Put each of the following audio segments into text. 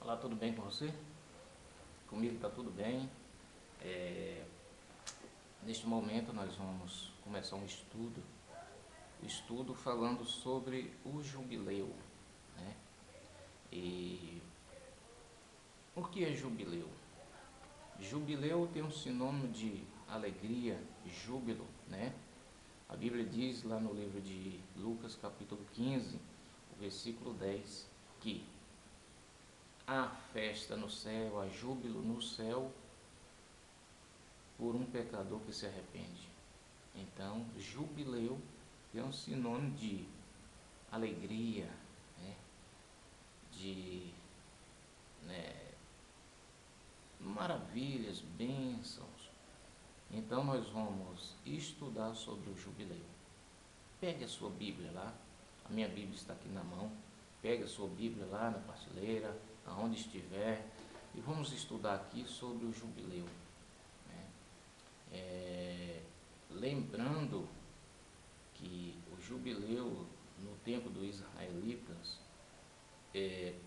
Olá, tudo bem com você? Comigo está tudo bem. Neste momento nós vamos começar um estudo falando sobre o jubileu, né? E o que é jubileu? Jubileu tem um sinônimo de alegria, júbilo, né? A Bíblia diz lá no livro de Lucas, capítulo 15, o versículo 10, que há festa no céu, há júbilo no céu por um pecador que se arrepende. Então, jubileu é um sinônimo de alegria, né? De maravilhas, bênçãos. Então, nós vamos estudar sobre o jubileu. Pegue a sua Bíblia lá, a minha Bíblia está aqui na mão. Pegue a sua Bíblia lá na prateleira, aonde estiver, e vamos estudar aqui sobre o jubileu, né? Lembrando que o jubileu no tempo dos israelitas,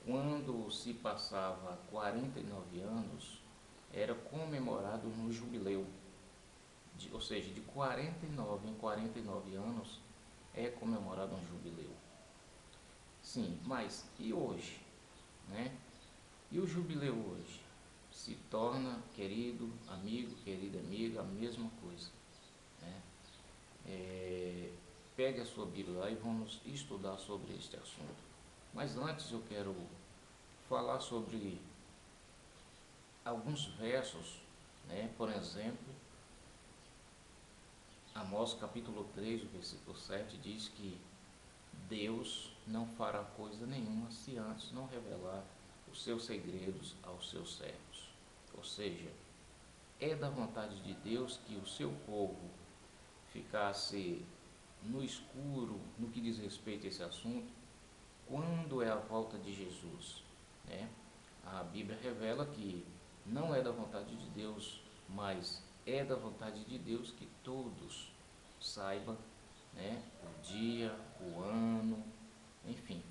quando se passava 49 anos, era comemorado no jubileu, ou seja, de 49 em 49 anos é comemorado um jubileu. Sim, mas e hoje, né? E o jubileu hoje? Se torna, querido amigo, querida amiga, a mesma coisa, né? Pegue a sua Bíblia lá e vamos estudar sobre este assunto. Mas antes eu quero falar sobre alguns versos, né? Por exemplo, Amós capítulo 3, o versículo 7 diz que Deus não fará coisa nenhuma se antes não revelar os seus segredos aos seus servos. Ou seja, é da vontade de Deus que o seu povo ficasse no escuro no que diz respeito a esse assunto, quando é a volta de Jesus, né? A Bíblia revela que não é da vontade de Deus, mas é da vontade de Deus que todos saibam, né, o dia, o ano, enfim.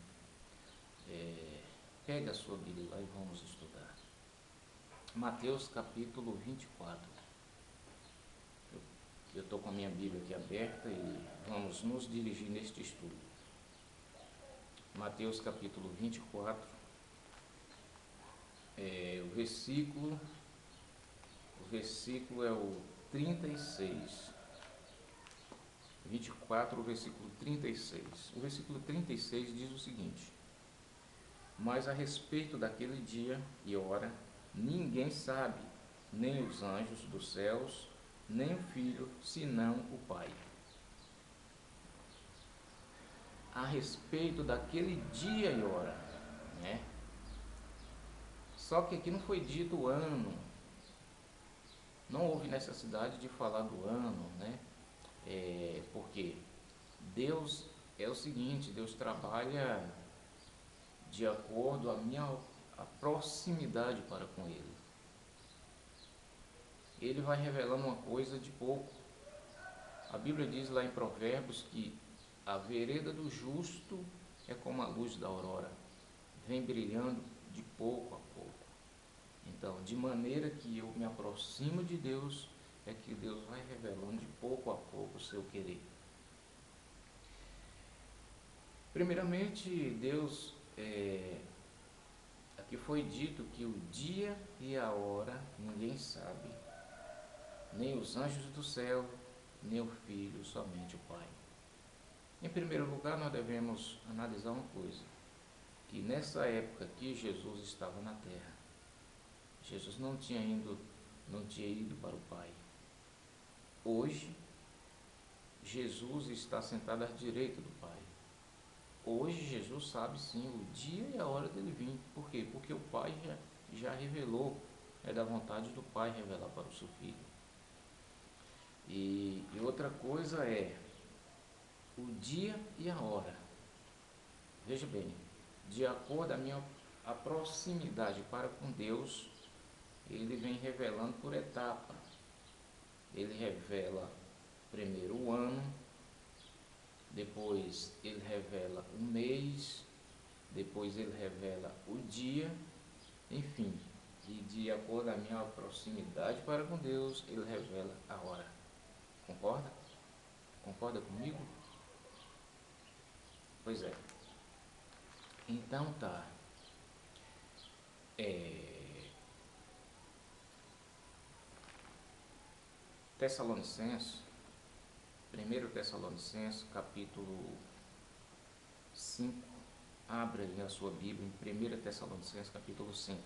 Pega a sua Bíblia lá e vamos estudar. Mateus capítulo 24. Eu estou com a minha Bíblia aqui aberta e vamos nos dirigir neste estudo. Mateus capítulo 24, o versículo é o 36. 24, o versículo 36. O versículo 36 diz o seguinte: mas a respeito daquele dia e hora, ninguém sabe, nem os anjos dos céus, nem o Filho, senão o Pai. A respeito daquele dia e hora, né? Só que aqui não foi dito o ano, não houve necessidade de falar do ano, né? Porque Deus é o seguinte, Deus trabalha de acordo a proximidade para com Ele. Ele vai revelando uma coisa de pouco. A Bíblia diz lá em Provérbios que a vereda do justo é como a luz da aurora, vem brilhando de pouco a pouco. Então, de maneira que eu me aproximo de Deus, é que Deus vai revelando de pouco a pouco o seu querer. Primeiramente, Deus, aqui foi dito que o dia e a hora ninguém sabe, nem os anjos do céu, nem o Filho, somente o Pai. Em primeiro lugar, nós devemos analisar uma coisa, que nessa época que Jesus estava na terra, Jesus não tinha ido para o Pai. Hoje, Jesus está sentado à direita do Pai. Hoje, Jesus sabe sim o dia e a hora dele vir. Por quê? Porque o Pai já revelou, é da vontade do Pai revelar para o seu Filho. E outra coisa é o dia e a hora. Veja bem, de acordo com a proximidade para com Deus, Ele vem revelando por etapa. Ele revela primeiro o ano, depois Ele revela o mês, depois Ele revela o dia Enfim, e de acordo com a minha proximidade para com Deus, Ele revela a hora. Concorda? Concorda comigo? Pois é. Então tá. Tessalonicenses, 1 Tessalonicenses, capítulo 5. Abra aí a sua Bíblia em 1 Tessalonicenses, capítulo 5.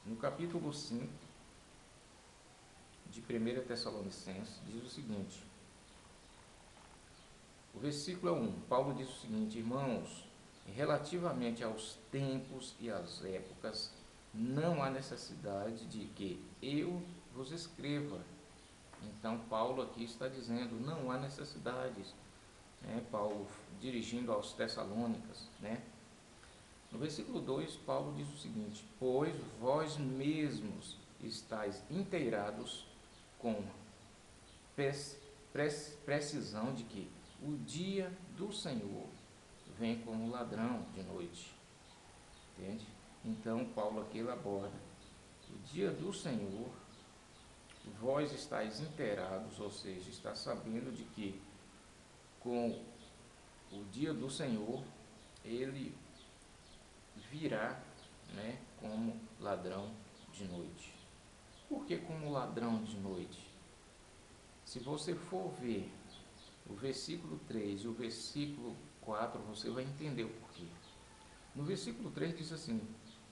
No capítulo 5 de 1 Tessalonicenses, diz o seguinte: o versículo é 1. Paulo diz o seguinte: irmãos, relativamente aos tempos e às épocas, não há necessidade de que eu vos escreva. Então, Paulo aqui está dizendo, não há necessidades, né? Paulo dirigindo aos Tessalônicas, né? No versículo 2, Paulo diz o seguinte: pois vós mesmos estáis inteirados com precisão de que o dia do Senhor vem como ladrão de noite. Entende? Então, Paulo aqui ele aborda o dia do Senhor. Vós estáis inteirados, ou seja, está sabendo de que com o dia do Senhor ele virá, né, como ladrão de noite. Por que como ladrão de noite? Se você for ver o versículo 3 e o versículo 4, você vai entender o porquê. No versículo 3 diz assim: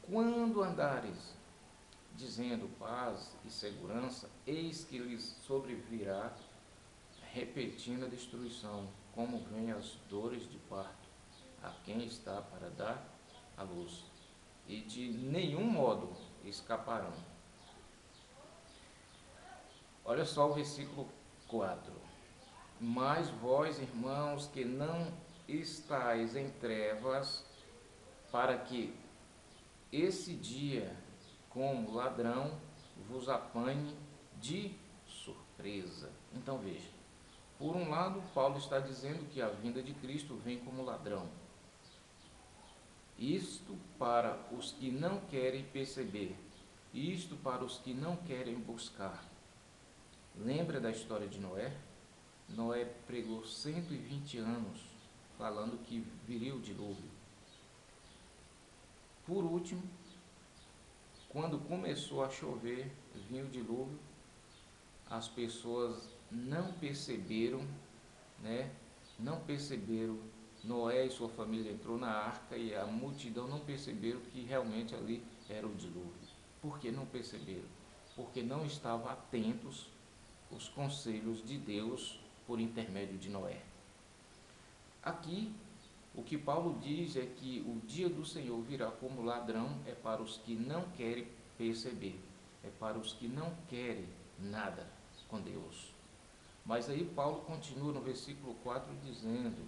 quando andares dizendo paz e segurança, eis que lhes sobrevirá repetindo a destruição, como vem as dores de parto a quem está para dar a luz, e de nenhum modo escaparão. Olha só o versículo 4. Mas vós, irmãos, que não estáis em trevas, para que esse dia, como ladrão, vos apanhe de surpresa. Então veja, por um lado, Paulo está dizendo que a vinda de Cristo vem como ladrão. Isto para os que não querem perceber, isto para os que não querem buscar. Lembra da história de Noé? Noé pregou 120 anos falando que viria o dilúvio. Por último, quando começou a chover, vinha o dilúvio, as pessoas não perceberam, né? Não perceberam. Noé e sua família entrou na arca e a multidão não perceberam que realmente ali era o dilúvio. Por que não perceberam? Porque não estavam atentos aos conselhos de Deus por intermédio de Noé. Aqui, o que Paulo diz é que o dia do Senhor virá como ladrão é para os que não querem perceber, é para os que não querem nada com Deus. Mas aí Paulo continua no versículo 4 dizendo: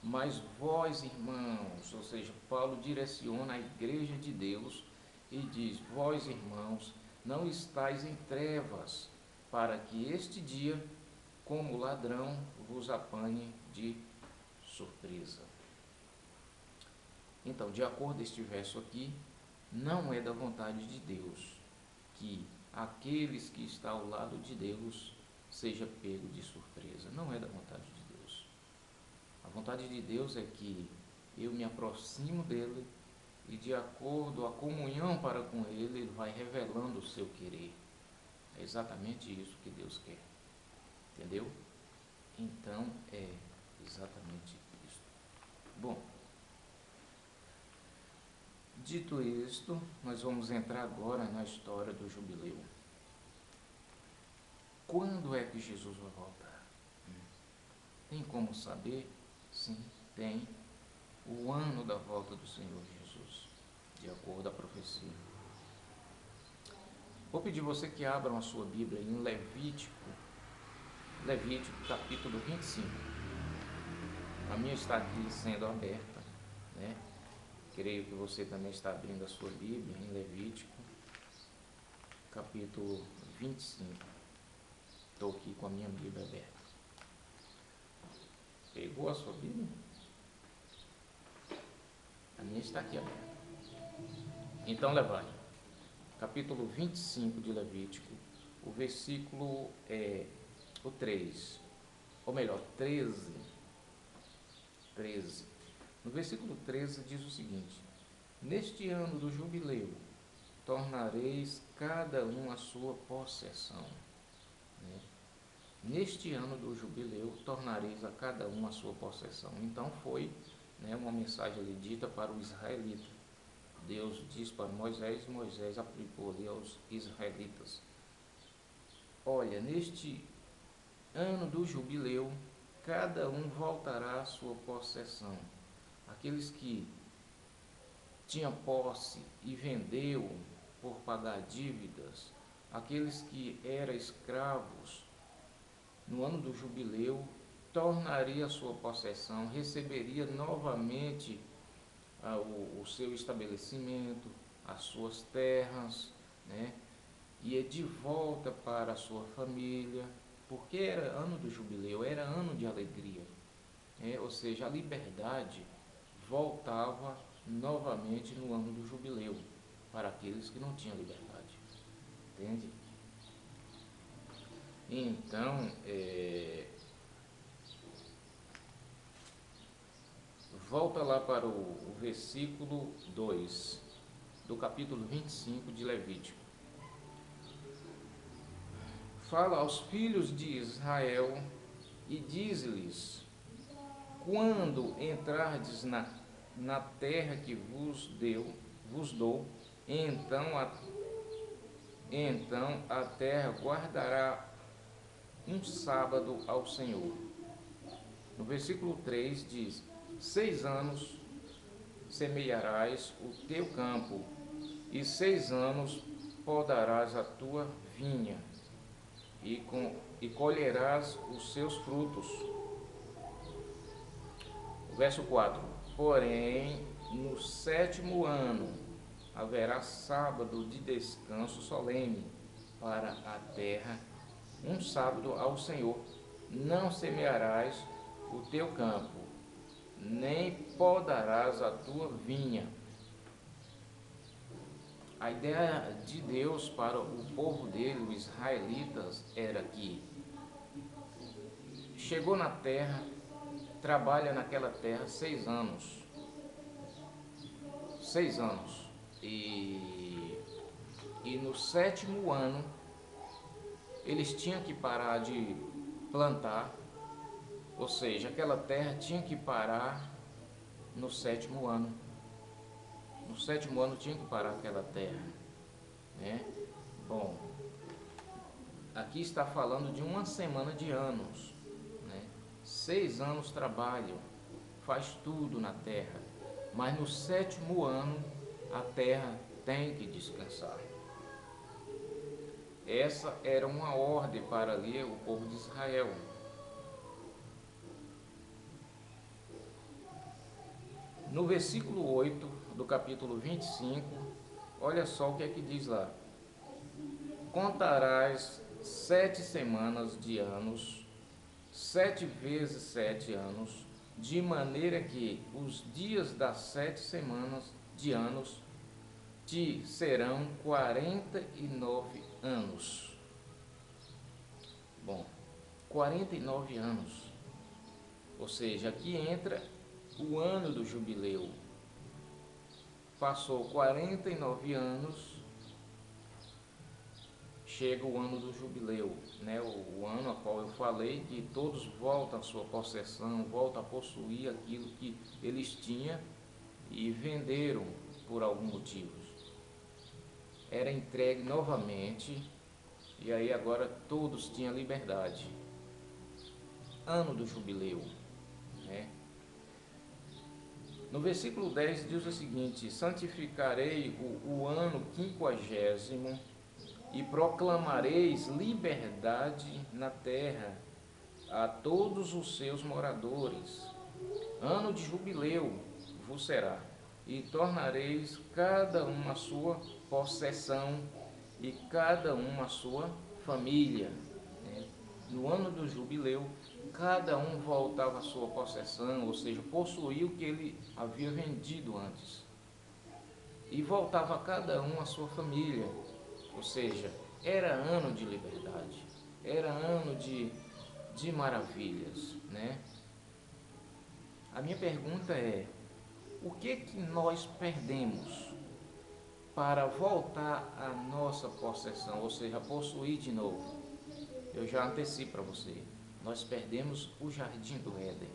mas vós, irmãos, ou seja, Paulo direciona a igreja de Deus e diz: vós, irmãos, não estáis em trevas, para que este dia, como ladrão, vos apanhe de surpresa. Então, de acordo com este verso aqui, não é da vontade de Deus que aqueles que estão ao lado de Deus seja pego de surpresa. Não é da vontade de Deus. A vontade de Deus é que eu me aproximo dele e, de acordo com a comunhão para com ele, ele vai revelando o seu querer. É exatamente isso que Deus quer. Entendeu? Então, é exatamente isso. Bom, dito isto, nós vamos entrar agora na história do jubileu. Quando é que Jesus vai voltar? Tem como saber? Sim, tem. O ano da volta do Senhor Jesus, de acordo com a profecia. Vou pedir você que abram a sua Bíblia em Levítico capítulo 25. A minha está aqui sendo aberta, né? Creio que você também está abrindo a sua Bíblia em Levítico capítulo 25. Estou aqui com a minha Bíblia aberta. Pegou a sua Bíblia? A minha linha está aqui aberta. Então, levai. Capítulo 25 de Levítico, o versículo o 3, ou melhor, 13. No versículo 13 diz o seguinte: neste ano do jubileu, tornareis cada um a sua possessão. Né? Neste ano do jubileu, tornareis a cada um a sua possessão. Então foi, né, uma mensagem ali dita para o israelita. Deus diz para Moisés, e Moisés aplicou ali aos israelitas: olha, neste ano do jubileu, cada um voltará à sua possessão. Aqueles que tinham posse e vendeu por pagar dívidas, aqueles que eram escravos, no ano do jubileu, tornaria a sua possessão, receberia novamente o seu estabelecimento, as suas terras, né? Ia de volta para a sua família, porque era ano do jubileu, era ano de alegria, ou seja, a liberdade voltava novamente no ano do jubileu, para aqueles que não tinham liberdade, entende? Então, volta lá para o versículo 2 do capítulo 25 de Levítico. Fala aos filhos de Israel e diz-lhes: quando entrardes na terra que vos dou, então a terra guardará um sábado ao Senhor. No versículo 3 diz: 6 anos semearás o teu campo, e 6 anos podarás a tua vinha, e colherás os seus frutos. Verso 4: porém, no 7º ano haverá sábado de descanso solene para a terra, um sábado ao Senhor. Não semearás o teu campo, nem podarás a tua vinha. A ideia de Deus para o povo dele, os israelitas, era que chegou na terra, trabalha naquela terra 6 anos. 6 anos. E no 7º ano, eles tinham que parar de plantar, ou seja, aquela terra tinha que parar no 7º ano. No 7º ano tinha que parar aquela terra, né? Bom, aqui está falando de uma semana de anos, né? 6 anos trabalham, faz tudo na terra, mas no 7º ano a terra tem que descansar. Essa era uma ordem para ali o povo de Israel. No versículo 8 do capítulo 25, olha só o que é que diz lá: contarás 7 semanas de anos, 7 vezes 7 anos, de maneira que os dias das 7 semanas de anos te serão 49 anos. Bom, 49 anos, ou seja, aqui entra o ano do jubileu. Passou 49 anos, chega o ano do jubileu, né? O ano a qual eu falei que todos voltam à sua possessão, voltam a possuir aquilo que eles tinham e venderam por algum motivo. Era entregue novamente, e aí agora todos tinham liberdade. Ano do jubileu, né? No versículo 10 diz o seguinte: santificarei o ano 50º e proclamareis liberdade na terra a todos os seus moradores. Ano de jubileu vos será, e tornareis cada um a sua possessão e cada um a sua família. No ano do jubileu, cada um voltava à sua possessão, ou seja, possuía o que ele havia vendido antes. e voltava cada um à sua família. Ou seja, era ano de liberdade, era ano de maravilhas, né? A minha pergunta é: o que nós perdemos para voltar à nossa possessão, ou seja, possuir de novo? Eu já antecipo para você, nós perdemos o jardim do Éden,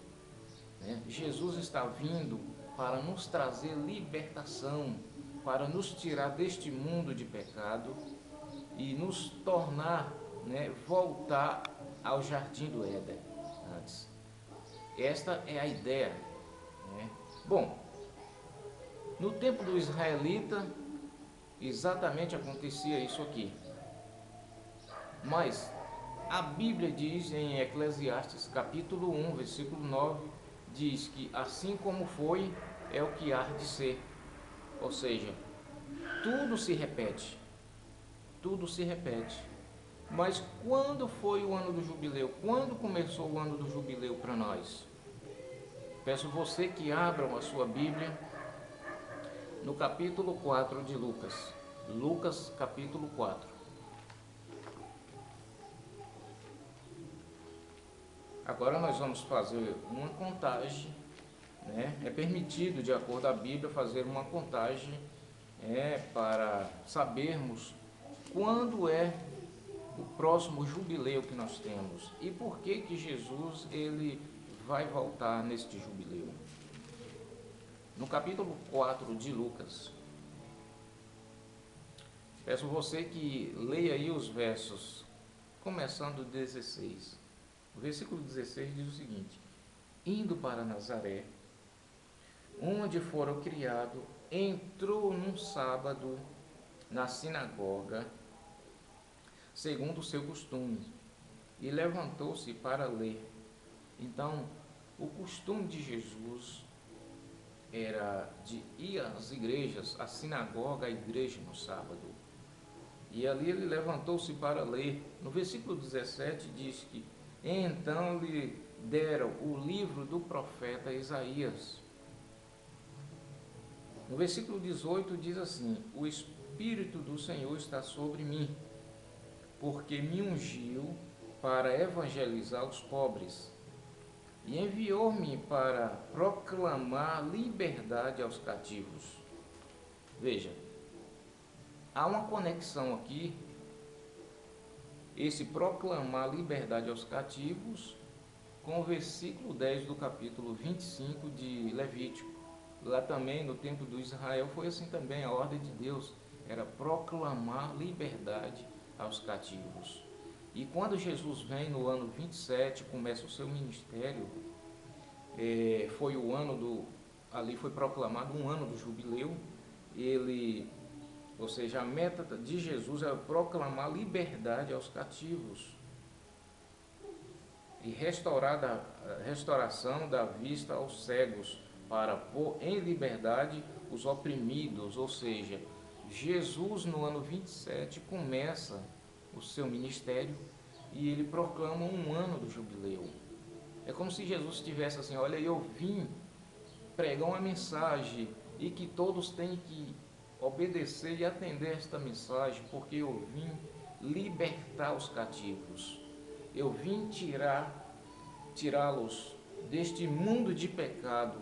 né? Jesus está vindo para nos trazer libertação, para nos tirar deste mundo de pecado e nos tornar, né, voltar ao jardim do Éden antes. Esta é a ideia, né? Bom, no tempo do israelita, exatamente acontecia isso aqui. Mas a Bíblia diz em Eclesiastes capítulo 1, versículo 9, diz que assim como foi, é o que há de ser. Ou seja, tudo se repete. Tudo se repete. Mas quando foi o ano do jubileu? Quando começou o ano do jubileu para nós? Peço você que abram a sua Bíblia no capítulo 4 de Lucas. Lucas capítulo 4. Agora nós vamos fazer uma contagem, né? É permitido, de acordo com a Bíblia, fazer uma contagem para sabermos quando é o próximo jubileu que nós temos e por que Jesus ele vai voltar neste jubileu. No capítulo 4 de Lucas, peço você que leia aí os versos, começando 16. O versículo 16 diz o seguinte: indo para Nazaré, onde fora criado, entrou num sábado na sinagoga, segundo o seu costume, e levantou-se para ler. Então, o costume de Jesus era de ir às igrejas, à sinagoga, à igreja no sábado. E ali ele levantou-se para ler. No versículo 17 diz que então lhe deram o livro do profeta Isaías. No versículo 18 diz assim: o Espírito do Senhor está sobre mim, porque me ungiu para evangelizar os pobres e enviou-me para proclamar liberdade aos cativos. Veja, há uma conexão aqui, esse proclamar liberdade aos cativos, com o versículo 10 do capítulo 25 de Levítico. Lá também, no tempo do Israel, foi assim também, a ordem de Deus era proclamar liberdade aos cativos. E quando Jesus vem no ano 27, começa o seu ministério, foi o ano ali foi proclamado um ano do jubileu. Ou seja, a meta de Jesus é proclamar liberdade aos cativos e restauração da vista aos cegos, para pôr em liberdade os oprimidos. Ou seja, Jesus no ano 27 começa o seu ministério e ele proclama um ano do jubileu. É como se Jesus estivesse assim: olha, eu vim pregar uma mensagem e que todos têm que obedecer e atender esta mensagem, porque eu vim libertar os cativos. Eu vim tirá-los deste mundo de pecado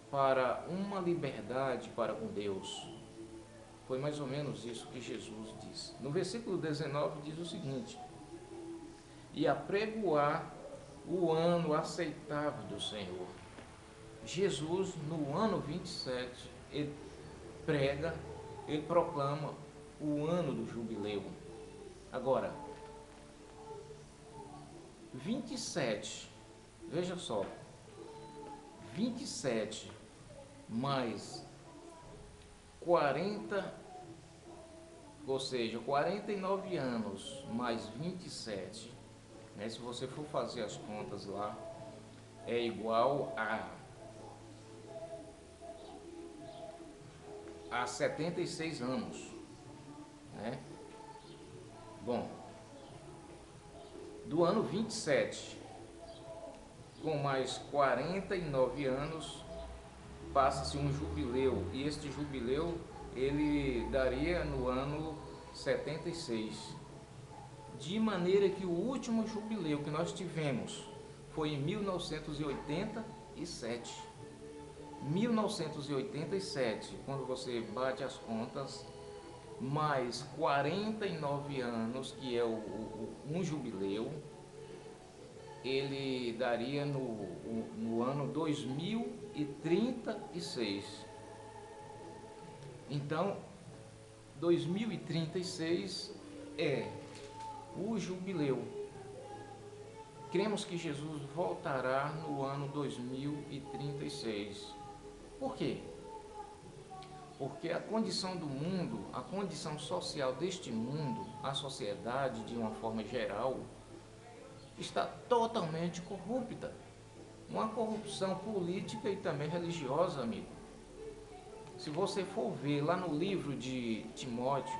para uma liberdade para com Deus. Foi mais ou menos isso que Jesus disse. No versículo 19 diz o seguinte: e apregoar o ano aceitável do Senhor. Jesus, no ano 27, ele prega, ele proclama o ano do jubileu. Agora, 27, veja só, 27 mais 40, ou seja, 49 anos mais 27, né, se você for fazer as contas lá, é igual a 76 anos, né? Bom, do ano 27 com mais 49 anos passa-se um jubileu, e este jubileu ele daria no ano 76. De maneira que o último jubileu que nós tivemos foi em 1987. 1987, quando você bate as contas, mais 49 anos, que é um jubileu, ele daria no ano 2036. Então, 2036 é o jubileu. Cremos que Jesus voltará no ano 2036. Por quê? Porque a condição do mundo, a condição social deste mundo, a sociedade de uma forma geral, está totalmente corrupta. Uma corrupção política e também religiosa, amigo. Se você for ver lá no livro de Timóteo,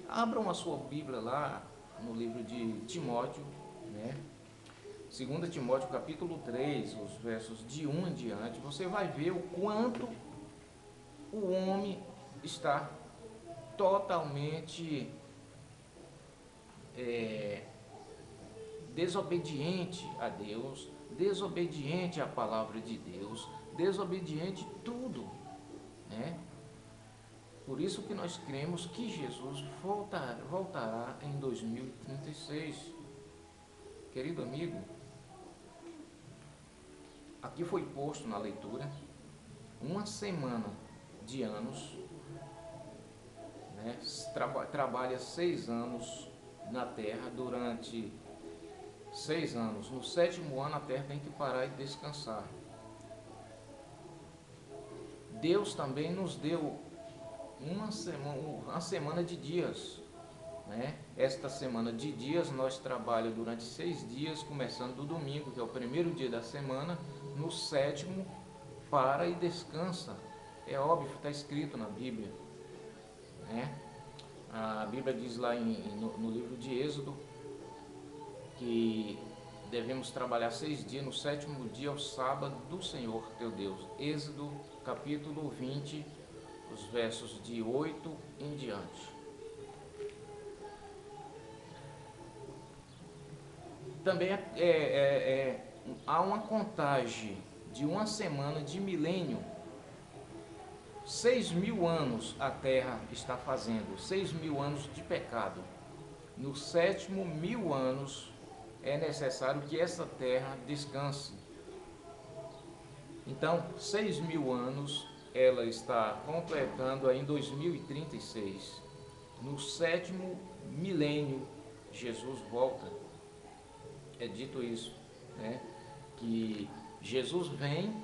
abram a sua Bíblia lá no livro de Timóteo, né? 2 Timóteo capítulo 3, os versos de 1 em diante, você vai ver o quanto o homem está totalmente desobediente a Deus, desobediente à palavra de Deus, desobediente a tudo, né? Por isso que nós cremos que Jesus voltará em 2036. Querido amigo, aqui foi posto na leitura uma semana de anos, né? Trabalha 6 anos na terra, durante 6 anos. No 7º ano a terra tem que parar e descansar. Deus também nos deu uma semana de dias, né? Esta semana de dias nós trabalhamos durante 6 dias, começando do domingo, que é o primeiro dia da semana. No 7º para e descansa. É óbvio, está escrito na Bíblia, né? A Bíblia diz lá no livro de Êxodo que devemos trabalhar 6 dias, no 7º dia é o sábado do Senhor teu Deus. Êxodo capítulo 20, os versos de 8 em diante. Também há uma contagem de uma semana de milênio. 6.000 anos a terra está fazendo, 6.000 anos de pecado. No 7º 1.000 anos é necessário que essa terra descanse. Então, 6.000 anos ela está completando aí em 2036. No 7º milênio, Jesus volta. É dito isso, né? Que Jesus vem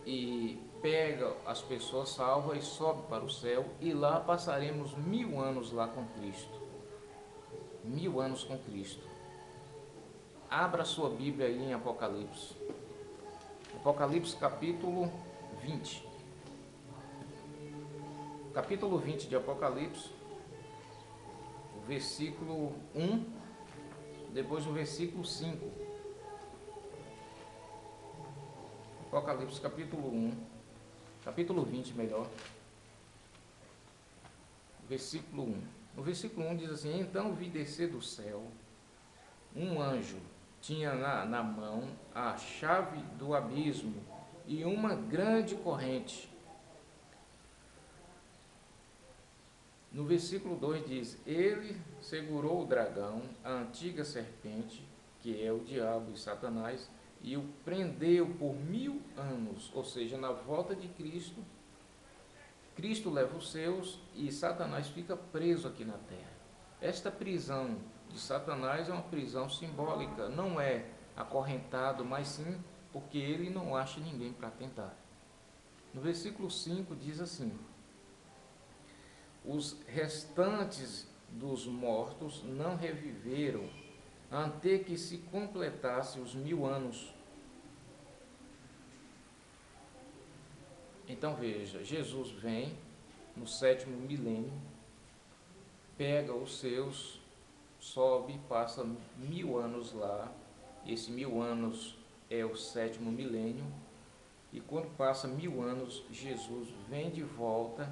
e pega as pessoas salvas e sobe para o céu, e lá passaremos 1.000 anos lá com Cristo. 1.000 anos com Cristo. Abra sua Bíblia aí em Apocalipse. Apocalipse capítulo 20. Capítulo 20 de Apocalipse, o versículo 1, depois o versículo 5. Apocalipse capítulo 1, capítulo 20 melhor, versículo 1. No versículo 1 diz assim: então vi descer do céu um anjo, tinha na mão a chave do abismo e uma grande corrente. No versículo 2 diz: ele segurou o dragão, a antiga serpente, que é o diabo e Satanás, e o prendeu por 1.000 anos, ou seja, na volta de Cristo, Cristo leva os seus e Satanás fica preso aqui na terra. Esta prisão de Satanás é uma prisão simbólica, não é acorrentado, mas sim porque ele não acha ninguém para tentar. No versículo 5 diz assim: os restantes dos mortos não reviveram até que se completasse os 1.000 anos. Então veja, Jesus vem no 7º milênio, pega os seus, sobe, passa 1.000 anos lá. Esse 1.000 anos é o 7º milênio, e quando passa 1.000 anos, Jesus vem de volta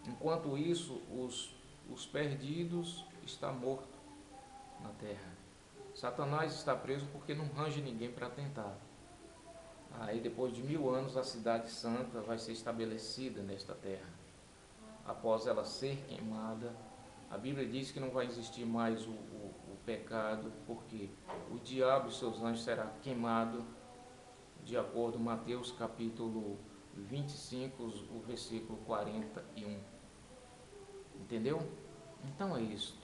Enquanto isso, os perdidos estão mortos na terra. Satanás está preso porque não arranja ninguém para tentar. Aí depois de 1000 anos a cidade santa vai ser estabelecida nesta terra. Após ela ser queimada, a Bíblia diz que não vai existir mais o pecado, porque o diabo e seus anjos será queimado, de acordo com Mateus capítulo 25, o versículo 41. Entendeu? Então é isso.